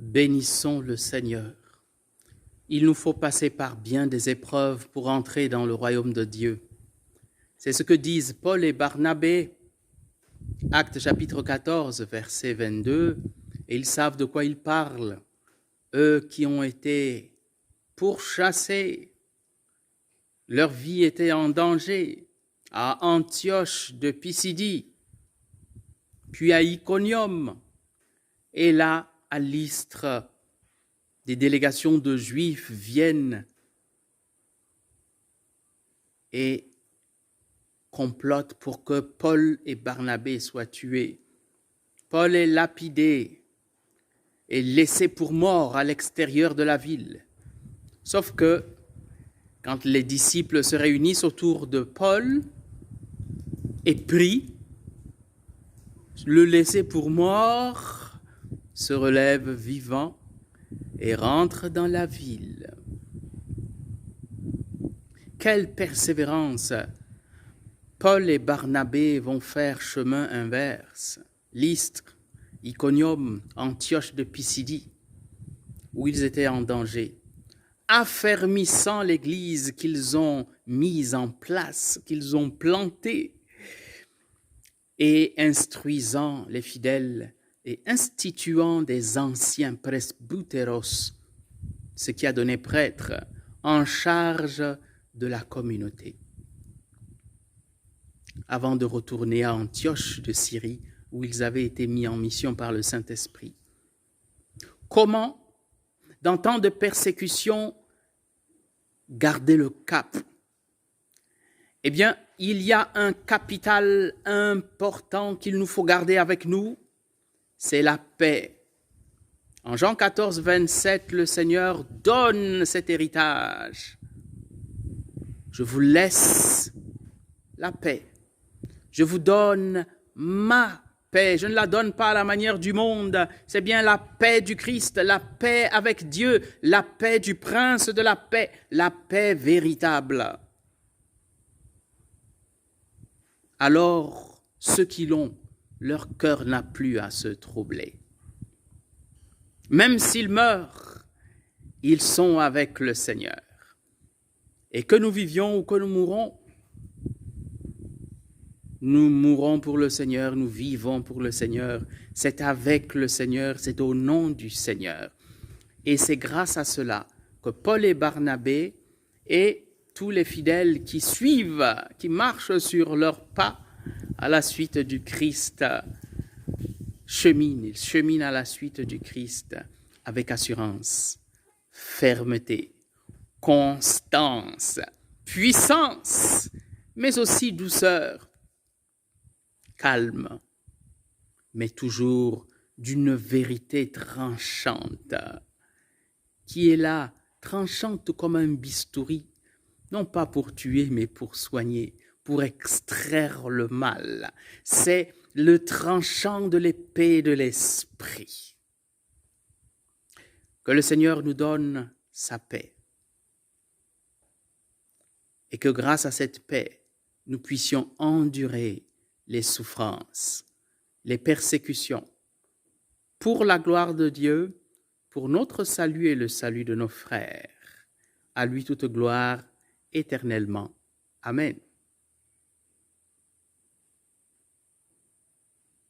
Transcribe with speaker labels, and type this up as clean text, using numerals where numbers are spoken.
Speaker 1: Bénissons le Seigneur. Il nous faut passer par bien des épreuves pour entrer dans le royaume de Dieu. C'est ce que disent Paul et Barnabé, Actes chapitre 14, verset 22, et ils savent de quoi ils parlent. Eux qui ont été pourchassés, leur vie était en danger à Antioche de Pisidie, puis à Iconium, et là à Lystre. Des délégations de Juifs viennent et complotent pour que Paul et Barnabé soient tués. Paul est lapidé et laissé pour mort à l'extérieur de la ville. Sauf que, quand les disciples se réunissent autour de Paul et prient, le laissé pour mort se relève vivant et rentre dans la ville. Quelle persévérance! Paul et Barnabé vont faire chemin inverse. Lystre, Iconium, Antioche de Pisidie, où ils étaient en danger, affermissant l'Église qu'ils ont mise en place, qu'ils ont plantée, et instruisant les fidèles et instituant des anciens presbytéros, ce qui a donné prêtres, en charge de la communauté, avant de retourner à Antioche de Syrie, où ils avaient été mis en mission par le Saint-Esprit. Comment, dans temps de persécution, garder le cap? Eh bien, il y a un capital important qu'il nous faut garder avec nous, c'est la paix. En Jean 14, 27, le Seigneur donne cet héritage. Je vous laisse la paix. Je vous donne ma paix. Je ne la donne pas à la manière du monde. C'est bien la paix du Christ, la paix avec Dieu, la paix du Prince de la paix véritable. Alors, ceux qui l'ont, leur cœur n'a plus à se troubler. Même s'ils meurent, ils sont avec le Seigneur. Et que nous vivions ou que nous mourrons pour le Seigneur, nous vivons pour le Seigneur. C'est avec le Seigneur, c'est au nom du Seigneur. Et c'est grâce à cela que Paul et Barnabé et tous les fidèles qui suivent, qui marchent sur leurs pas à la suite du Christ, ils cheminent à la suite du Christ avec assurance, fermeté, constance, puissance, mais aussi douceur, calme, mais toujours d'une vérité tranchante, qui est là, tranchante comme un bistouri, non pas pour tuer, mais pour soigner, pour extraire le mal. C'est le tranchant de l'épée de l'esprit. Que le Seigneur nous donne sa paix. Et que grâce à cette paix, nous puissions endurer les souffrances, les persécutions, pour la gloire de Dieu, pour notre salut et le salut de nos frères. À lui toute gloire éternellement. Amen.